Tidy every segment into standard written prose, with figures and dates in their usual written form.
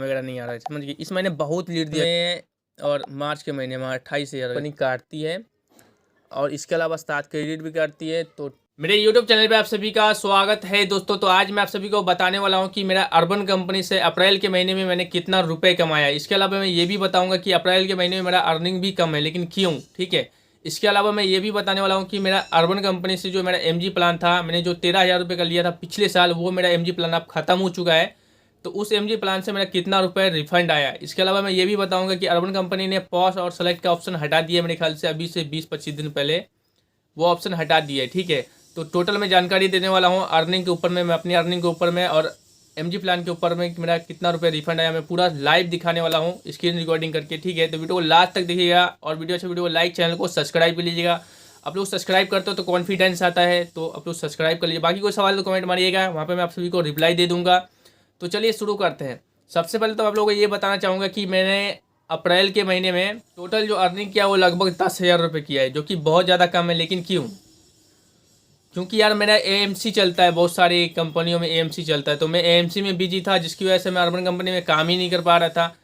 वगैरह नहीं आ रहा है, समझिए। इस महीने बहुत लीड दिया है और मार्च के महीने में 28,000 कंपनी काटती है और इसके अलावा साथ क्रेडिट भी करती है। तो मेरे YouTube चैनल पे आप सभी का स्वागत है दोस्तों। तो आज मैं आप सभी को बताने वाला हूं कि मेरा अर्बन कंपनी से अप्रैल के महीने में मैंने कितना रुपए कमाया। इसके अलावा मैं ये भी बताऊंगा कि अप्रैल के महीने में मेरा अर्निंग भी कम है, लेकिन क्यों, ठीक है। इसके अलावा मैं ये भी बताने वाला हूँ कि मेरा अर्बन कंपनी से जो मेरा MG प्लान था, मैंने जो 13,000 रुपये का लिया था पिछले साल, वो मेरा MG प्लान अब खत्म हो चुका है। तो उस MG प्लान से मेरा कितना रुपए रिफंड आया। इसके अलावा मैं ये भी बताऊंगा कि अर्बन कंपनी ने पॉज और सेलेक्ट का ऑप्शन हटा दिया मेरे ख्याल से अभी से 20-25 दिन पहले वो ऑप्शन हटा दिया है, ठीक है। तो टोटल मैं जानकारी देने वाला हूँ अर्निंग के ऊपर में, मैं अपनी अर्निंग के ऊपर में और MG प्लान के ऊपर में मेरा कितना रुपए रिफंड आया, मैं पूरा लाइव दिखाने वाला हूँ स्क्रीन रिकॉर्डिंग करके, ठीक है। तो वीडियो को लास्ट तक देखिएगा और वीडियो को लाइक, चैनल को सब्सक्राइब कर लीजिएगा। आप लोग सब्सक्राइब करते हो तो कॉन्फिडेंस आता है, तो आप लोग सब्सक्राइब कर लीजिए। बाकी कोई सवाल तो कमेंट मारिएगा, वहाँ पर मैं आप सभी को रिप्लाई दे दूँगा। तो चलिए शुरू करते हैं। सबसे पहले तो आप लोगों को ये बताना चाहूँगा कि मैंने अप्रैल के महीने में टोटल जो अर्निंग किया वो लगभग 10,000 रुपये किया है, जो कि बहुत ज़्यादा कम है। लेकिन क्योंकि यार मेरा AMC चलता है, बहुत सारी कंपनियों में AMC चलता है, तो मैं AMC में बिजी था, जिसकी वजह से मैं अर्बन कंपनी में काम ही नहीं कर पा रहा था।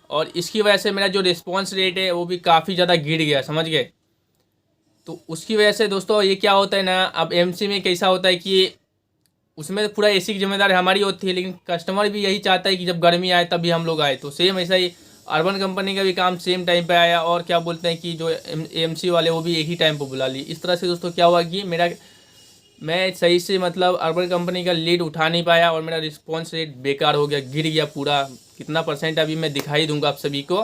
और इसकी वजह से मेरा जो रिस्पॉन्स रेट है वो भी काफ़ी ज़्यादा गिर गया, समझ गए। तो उसकी वजह से दोस्तों ये क्या होता है ना, अब AMC में कैसा होता है कि उसमें पूरा AC की जिम्मेदारी हमारी होती है, लेकिन कस्टमर भी यही चाहता है कि जब गर्मी आए तभी हम लोग आए। तो सेम ऐसा ही अर्बन कंपनी का भी काम सेम टाइम पे आया, और क्या बोलते हैं कि जो AMC वाले वो भी एक ही टाइम पर बुला ली। इस तरह से दोस्तों क्या हुआ कि मैं सही से मतलब अर्बन कंपनी का लीड उठा नहीं पाया और मेरा रिस्पॉन्स रेट बेकार हो गया, गिर गया पूरा। कितना परसेंट अभी मैं दिखाई दूंगा आप सभी को।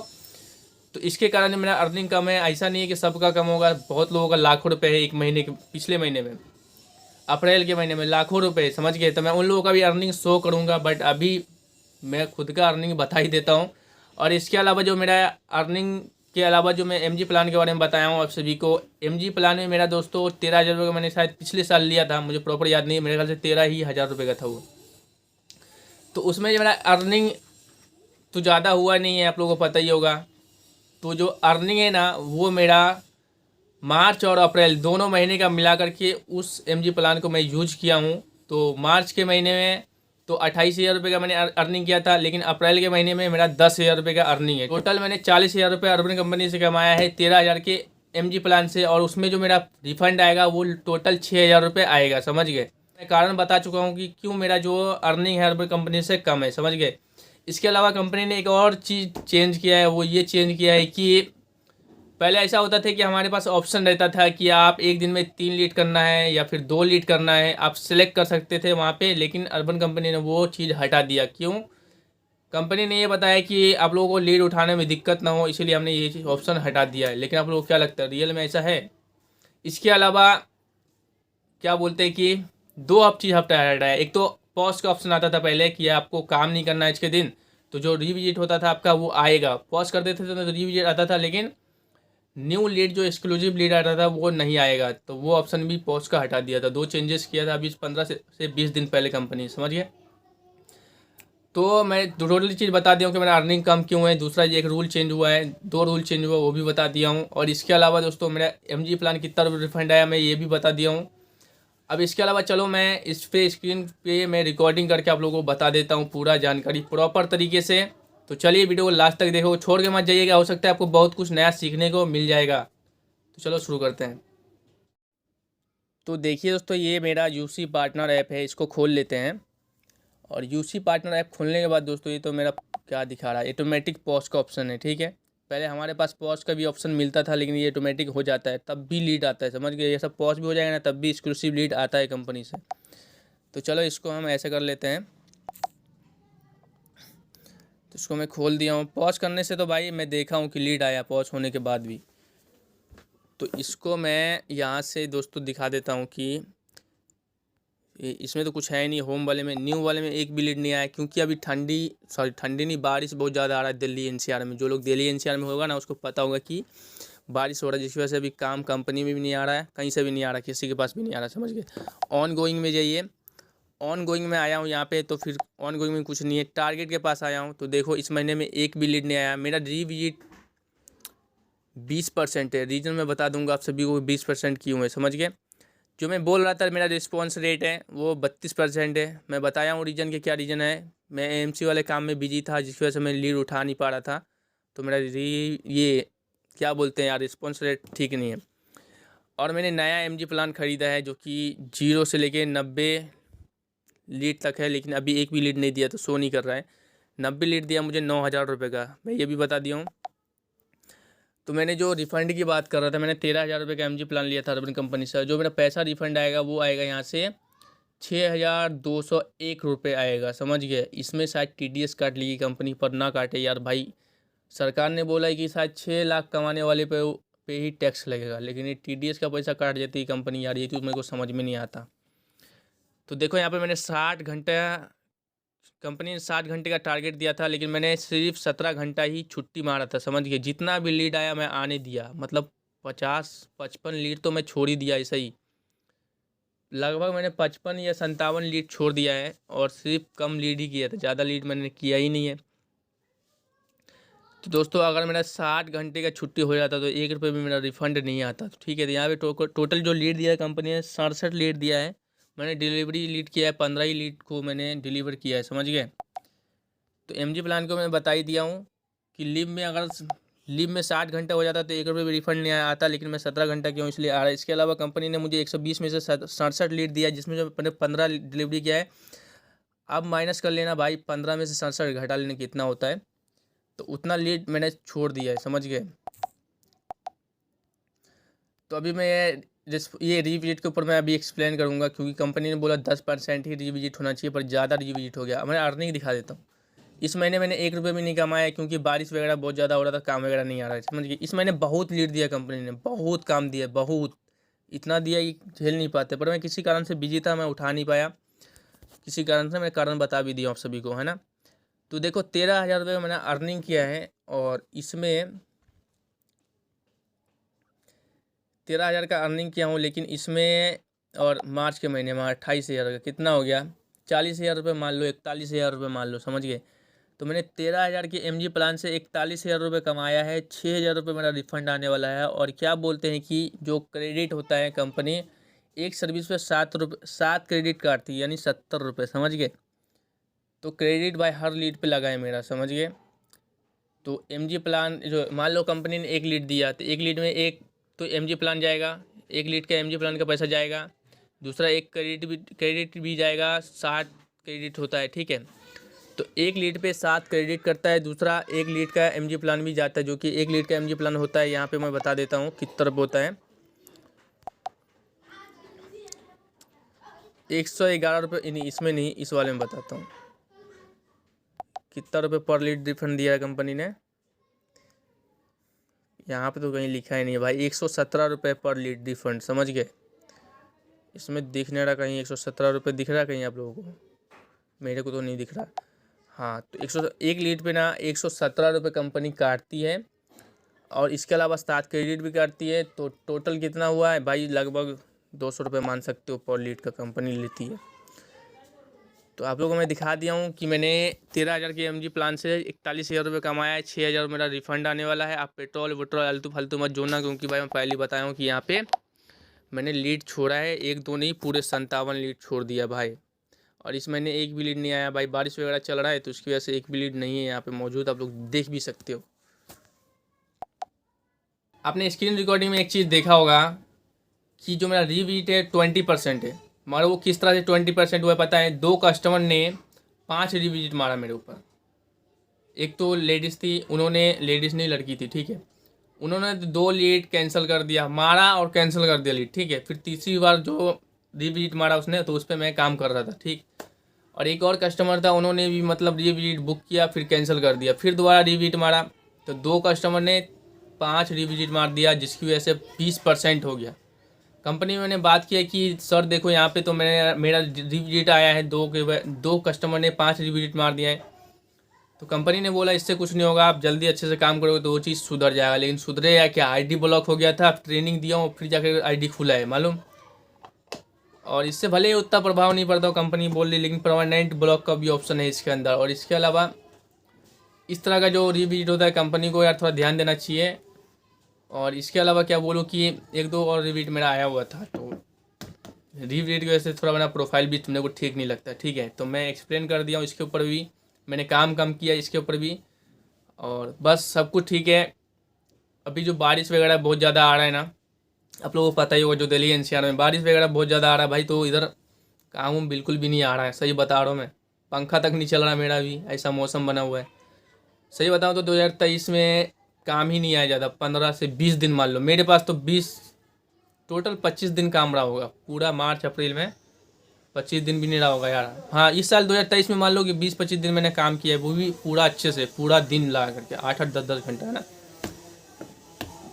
तो इसके कारण मेरा अर्निंग कम है। ऐसा नहीं है कि सबका कम होगा, बहुत लोगों का लाखों रुपए है एक महीने के, पिछले महीने में अप्रैल के महीने में लाखों रुपए, समझ गए। तो मैं उन लोगों का भी अर्निंग शो करूँगा, बट अभी मैं खुद का अर्निंग बता ही देता हूँ। और इसके अलावा जो मेरा अर्निंग के अलावा जो मैं MG प्लान के बारे में बताया हूँ आप सभी को, MG प्लान में मेरा दोस्तों 13,000 रुपये का मैंने शायद पिछले साल लिया था, मुझे प्रॉपर याद नहीं है, मेरे ख्याल से 13,000 रुपये का था वो। तो उसमें जो मेरा अर्निंग तो ज़्यादा हुआ नहीं है, आप लोगों को पता ही होगा। तो जो अर्निंग है ना वो मेरा मार्च और अप्रैल दोनों महीने का मिला करके उस MG प्लान को मैं यूज किया हूँ। तो मार्च के महीने में तो 28,000 रुपये का मैंने अर्निंग किया था, लेकिन अप्रैल के महीने में मेरा 10,000 रुपये का अर्निंग है। टोटल मैंने 40,000 रुपये अर्बन कंपनी से कमाया है 13,000 के MG प्लान से, और उसमें जो मेरा रिफंड आएगा वो टोटल 6,000 रुपये आएगा, समझ गए। मैं कारण बता चुका हूँ कि क्यों मेरा जो अर्निंग है अर्बन कंपनी से कम है, समझ गए। इसके अलावा कंपनी ने एक और चीज़ चेंज किया है, वो ये चेंज किया है कि पहले ऐसा होता था कि हमारे पास ऑप्शन रहता था कि आप एक दिन में 3 लीड करना है या फिर 2 लीड करना है, आप सिलेक्ट कर सकते थे वहाँ पे। लेकिन अर्बन कंपनी ने वो चीज़ हटा दिया। क्यों? कंपनी ने ये बताया कि आप लोगों को लीड उठाने में दिक्कत ना हो, इसीलिए हमने ये चीज़ ऑप्शन हटा दिया है। लेकिन आप लोगों को क्या लगता है, रियल में ऐसा है? इसके अलावा क्या बोलते हैं कि 2 अब चीज़ हटा है। एक तो पॉज का ऑप्शन आता था पहले कि आपको काम नहीं करना है आज के दिन, तो जो रिविजिट होता था आपका वो आएगा। पॉज कर देते थे तो रिविजिट आता था, लेकिन न्यू लीड जो एक्सक्लूसिव लीड आता था वो नहीं आएगा। तो वो ऑप्शन भी पॉज का हटा दिया था। 2 चेंजेस किया था अभी 15 से 20 दिन पहले कंपनी, समझ गए। तो मैं टोटली चीज़ बता दिया हूँ कि मेरा अर्निंग कम क्यों है। दूसरा ये एक रूल चेंज हुआ है, 2 रूल चेंज हुआ वो भी बता दिया हूँ। और इसके अलावा दोस्तों मेरा MG प्लान कितना रिफंड आया मैं ये भी बता दिया हूँ। अब इसके अलावा चलो मैं इस पे स्क्रीन पे मैं रिकॉर्डिंग करके आप लोगों को बता देता हूँ पूरा जानकारी प्रॉपर तरीके से। तो चलिए वीडियो को लास्ट तक देखो, छोड़ के मत जाइएगा, हो सकता है आपको बहुत कुछ नया सीखने को मिल जाएगा। तो चलो शुरू करते हैं। तो देखिए दोस्तों, ये मेरा UC पार्टनर ऐप है, इसको खोल लेते हैं। और UC पार्टनर ऐप खोलने के बाद दोस्तों ये तो मेरा क्या दिखा रहा है, ऑटोमेटिक पॉज का ऑप्शन है, ठीक है। पहले हमारे पास पॉज का भी ऑप्शन मिलता था, लेकिन ये ऑटोमेटिक हो जाता है तब भी लीड आता है, समझ गए। ये सब पॉज भी हो जाएगा ना तब भी एक्सक्लूसिव लीड आता है कंपनी से। तो चलो इसको हम ऐसे कर लेते हैं। तो इसको मैं खोल दिया हूँ। पॉज करने से तो भाई मैं देखा हूँ कि लीड आया पॉज होने के बाद भी। तो इसको मैं यहाँ से दोस्तों दिखा देता हूँ कि इसमें तो कुछ है नहीं। होम वाले में, न्यू वाले में एक भी लीड नहीं आया, क्योंकि अभी ठंडी नहीं, बारिश बहुत ज़्यादा आ रहा है दिल्ली NCR में। जो लोग दिल्ली NCR में होगा ना उसको पता होगा कि बारिश हो रहा है, जिसकी वजह से अभी काम कंपनी में भी नहीं आ रहा है, कहीं से भी नहीं आ रहा, किसी के पास भी नहीं आ रहा, समझ गए। ऑन गोइंग में जाइए, ऑन गोइंग में आया हूँ यहाँ पे। तो फिर ऑन गोइंग में कुछ नहीं है, टारगेट के पास आया हूँ। तो देखो इस महीने में एक भी लीड नहीं आया। मेरा रिविजिट 20% है। रीज़न मैं बता दूंगा आप सभी को 20% क्यों है, समझ गए। जो मैं बोल रहा था मेरा रिस्पॉन्स रेट है वो 32% है। मैं बताया हूँ रीज़न के क्या रीज़न है। मैं एएमसी वाले काम में बिजी था जिसकी वजह से मैं लीड उठा नहीं पा रहा था, तो मेरा ये क्या बोलते हैं यार, रिस्पॉन्स रेट ठीक नहीं है। और मैंने नया एमजी प्लान ख़रीदा है जो कि 0 से लेके 90 लीड तक है, लेकिन अभी एक भी लीड नहीं दिया तो शो नहीं कर रहा है। 90 लीड दिया मुझे 9,000 रुपये का, मैं ये भी बता दिया हूँ। तो मैंने जो रिफ़ंड की बात कर रहा था, मैंने 13,000 रुपये का एमजी प्लान लिया था अर्बन कंपनी से। जो मेरा पैसा रिफ़ंड आएगा वो आएगा यहाँ से 6,201 रुपये आएगा, समझ गए। इसमें शायद TDS काट ली कंपनी, पर ना काटे यार भाई। सरकार ने बोला है कि शायद 6 लाख कमाने वाले पे ही टैक्स लगेगा, लेकिन ये TDS का पैसा काट देती है कंपनी यार, ये तो मेरे को समझ में नहीं आता। तो देखो यहाँ पे मैंने 60 घंटा, कंपनी ने 60 घंटे का टारगेट दिया था, लेकिन मैंने सिर्फ 17 घंटा ही छुट्टी मारा था, समझ गए। जितना भी लीड आया मैं आने दिया, मतलब 50-55 लीड तो मैं छोड़ ही दिया ऐसे ही। लगभग मैंने 55 या 57 लीड छोड़ दिया है, और सिर्फ कम लीड ही किया था, ज़्यादा लीड मैंने किया ही नहीं है। तो दोस्तों अगर मेरा 60 घंटे का छुट्टी हो जाता तो 1 रुपये भी मेरा रिफ़ंड नहीं आता। तो ठीक है, तो यहाँ पे टोटल जो लीड दिया है कंपनी ने 67 लीड दिया है। मैंने डिलीवरी लीड किया है 15 ही लीड को मैंने डिलीवर किया है, समझ गए। तो एमजी प्लान को मैं बता ही दिया हूँ कि लीव में 60 घंटा हो जाता तो 1 रुपये भी रिफ़ंड नहीं आता, लेकिन मैं 17 घंटा क्यों इसलिए आ रहा है। इसके अलावा कंपनी ने मुझे 120 में से 67 लीड दिया है, जिसमें जो मैंने 15 डिलीवरी किया है। अब माइनस कर लेना भाई, 15 में से 67 घटा लेना कितना होता है, तो उतना लीड मैंने छोड़ दिया है, समझ गए। तो अभी मैं ये रीविजिट के ऊपर मैं अभी एक्सप्लेन करूँगा, क्योंकि कंपनी ने बोला 10% ही रीविजिट होना चाहिए, पर ज़्यादा रीविजिट हो गया। मैं अर्निंग दिखा देता हूँ। इस महीने मैंने 1 रुपये भी नहीं कमाया, क्योंकि बारिश वगैरह बहुत ज़्यादा हो रहा था, काम वगैरह नहीं आ रहा है, समझ गए। इस महीने बहुत लीड दिया कंपनी ने, बहुत काम दिया, बहुत इतना दिया कि झेल नहीं पाते, पर मैं किसी कारण से बिजी था, मैं उठा नहीं पाया। किसी कारण से मैं कारण बता भी दिया आप सभी को, है ना। तो देखो 13,000 रुपये मैंने अर्निंग किया है, और इसमें 13,000 का अर्निंग किया हूँ, लेकिन इसमें और मार्च के महीने में 28,000 का कितना हो गया, 40,000 रुपये मान लो, 41,000 रुपये मान लो, समझ गए। तो मैंने 13,000 के एमजी प्लान से 41,000 रुपये कमाया है। 6,000 रुपये मेरा रिफ़ंड आने वाला है। और क्या बोलते हैं कि जो क्रेडिट होता है, कंपनी एक सर्विस पे 7 क्रेडिट काटती है, यानी 70 रुपये, समझ गए। तो क्रेडिट बाय हर लीड पे लगा है मेरा, समझ गए। तो एमजी प्लान जो मान लो कंपनी ने 1 लीड दिया, तो 1 लीड में एक तो एमजी प्लान जाएगा, 1 लीड का एमजी प्लान का पैसा जाएगा। दूसरा एक क्रेडिट भी जाएगा, 60 क्रेडिट होता है, ठीक है। तो 1 लीड पे 7 क्रेडिट करता है। दूसरा 1 लीड का एमजी प्लान भी जाता है, जो कि 1 लीड का एमजी प्लान होता है, यहाँ पे मैं बता देता हूँ किस तरफ होता है। 111 रुपये, नहीं इसमें नहीं, इस वाले में बताता हूँ कितना रुपये पर लीड रिफंड दिया है कंपनी ने। यहाँ पे तो कहीं लिखा ही नहीं है भाई, 117 रुपये पर लीड रिफंड, समझ गए। इसमें दिख नहीं रहा कहीं, 117 रुपये दिख रहा है कहीं आप लोगों को? मेरे को तो नहीं दिख रहा। हाँ, तो 1 लीड पे ना 117 रुपये कंपनी काटती है, और इसके अलावा 7 क्रेडिट भी काटती है। तो टोटल कितना हुआ है भाई, लगभग 200 रुपये मान सकते हो पर लीड का कंपनी लेती है। तो आप लोगों को मैं दिखा दिया हूँ कि मैंने 13,000 के एमजी प्लान से 41,000 रुपये कमाया है। 6,000 मेरा रिफंड आने वाला है। आप पेट्रोल वेट्रोल आलतू फालतू मत जोड़ना, क्योंकि भाई मैं पहले बताया हूँ कि यहाँ पे मैंने लीड छोड़ा है, 1-2 नहीं, पूरे 57 लीड छोड़ दिया भाई। और इस महीने एक भी लीड नहीं आया भाई, बारिश वगैरह चल रहा है, तो उसकी वजह से एक भी लीड नहीं है यहाँ पे मौजूद, आप लोग देख भी सकते हो। आपने स्क्रीन रिकॉर्डिंग में एक चीज़ देखा होगा कि जो मेरा रीविजिट है 20% है, मगर वो किस तरह से 20% हुआ पता है? 2 कस्टमर ने 5 रीविजिट मारा मेरे ऊपर। एक तो लेडीज़ थी, उन्होंने, लेडीज़ नहीं लड़की थी, ठीक है, उन्होंने 2 लीड कैंसिल कर दिया, मारा और कैंसिल कर दिया लीड, ठीक है। फिर तीसरी बार जो रीविजिट मारा उसने, तो उस पर मैं काम कर रहा था, ठीक। और एक और कस्टमर था, उन्होंने भी मतलब रीविजिट बुक किया, फिर कैंसिल कर दिया, फिर दोबारा रीविजिट मारा, तो 2 कस्टमर ने 5 रीविजिट मार दिया, जिसकी वजह से 20% हो गया। कंपनी में मैंने बात किया कि सर देखो यहाँ पे तो मेरा रिविजिट आया है, 2 कस्टमर ने 5 रिविजिट मार दिया है। तो कंपनी ने बोला इससे कुछ नहीं होगा, आप जल्दी अच्छे से काम करोगे तो वो चीज़ सुधर जाएगा। लेकिन सुधरे या क्या, आईडी ब्लॉक हो गया था, ट्रेनिंग दिया हूँ, फिर जाकर आईडी खुला है, मालूम। और इससे भले ही उतना प्रभाव नहीं पड़ता, कंपनी बोल रही, लेकिन परमानेंट ब्लॉक का भी ऑप्शन है इसके अंदर। और इसके अलावा इस तरह का जो रिविजिट होता है, कंपनी को यार थोड़ा ध्यान देना चाहिए। और इसके अलावा क्या बोलूँ कि 1-2 और रिविजिट मेरा आया हुआ था, तो रीड की वजह से थोड़ा मेरा प्रोफाइल भी तुमने को ठीक नहीं लगता, ठीक है। तो मैं एक्सप्लेन कर दिया हूँ, इसके ऊपर भी मैंने काम कम किया इसके ऊपर भी, और बस सब कुछ ठीक है। अभी जो बारिश वगैरह बहुत ज़्यादा आ रहा है ना, आप लोगों को पता ही होगा, जो दिल्ली एनसीआर में बारिश वगैरह बहुत ज़्यादा आ रहा है भाई, तो इधर काम बिल्कुल भी नहीं आ रहा है, सही बता रहा हूँ मैं। पंखा तक नहीं चल रहा मेरा भी, ऐसा मौसम बना हुआ है। सही बताऊँ तो 2023 में काम ही नहीं आया ज़्यादा, 15 से 20 दिन मान लो। मेरे पास तो 20 टोटल 25 दिन काम रहा होगा पूरा मार्च अप्रैल में, 25 दिन भी नहीं रहा होगा यार। हाँ, इस साल 2023 में मान लो कि 20-25 दिन मैंने काम किया है, वो भी पूरा अच्छे से, पूरा दिन लगा करके 8-8 10-10 घंटा है ना।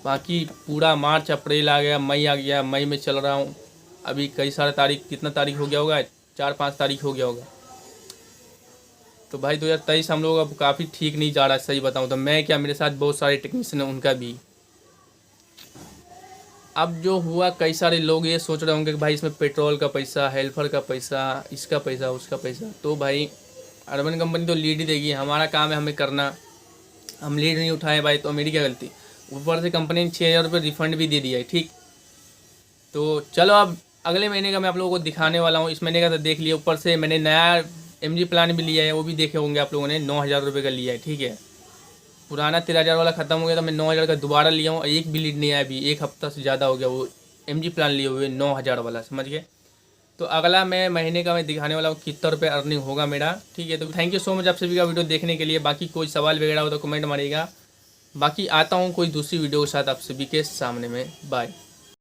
बाकी पूरा मार्च अप्रैल आ गया, मई आ गया, मई में चल रहा हूँ अभी। कई सारे तारीख, कितना तारीख हो गया होगा, 4-5 तारीख हो गया होगा। तो भाई 2023 हम लोग अब काफ़ी ठीक नहीं जा रहा है, सही बताऊँ तो। मैं क्या, मेरे साथ बहुत सारे टेक्नीशियन हैं, उनका भी। अब जो हुआ, कई सारे लोग ये सोच रहे होंगे कि भाई इसमें पेट्रोल का पैसा, हेल्पर का पैसा, इसका पैसा, उसका पैसा। तो भाई अर्बन कंपनी तो लीड ही देगी, हमारा काम है हमें करना। हम लीड नहीं उठाए भाई, तो मेरी क्या गलती। ऊपर से कंपनी ने 6,000 रुपये रिफंड भी दे दिया है, ठीक। तो चलो अब अगले महीने का मैं आप लोगों को दिखाने वाला हूँ। इस महीने का तो देख लिया, ऊपर से मैंने नया MG प्लान भी लिया है, वो भी देखे होंगे आप लोगों ने, 9,000 रुपये का लिया है, ठीक है। पुराना 13,000 वाला ख़त्म हो गया, तो मैं 9,000 का दोबारा लिया हूँ। एक भी लीड नहीं आया अभी, एक हफ्ता से ज़्यादा हो गया वो MG प्लान लिए हुए 9,000 वाला, समझ गए। तो अगला मैं महीने का मैं दिखाने वाला हूँ कितना रुपये अर्निंग होगा मेरा, ठीक है। तो थैंक यू सो मच आप सभी का वीडियो देखने के लिए। बाकी कोई सवाल वगैरह हो तो कमेंट मारिएगा। बाकी आता हूँ कोई दूसरी वीडियो के साथ आप सभी के सामने में। बाय।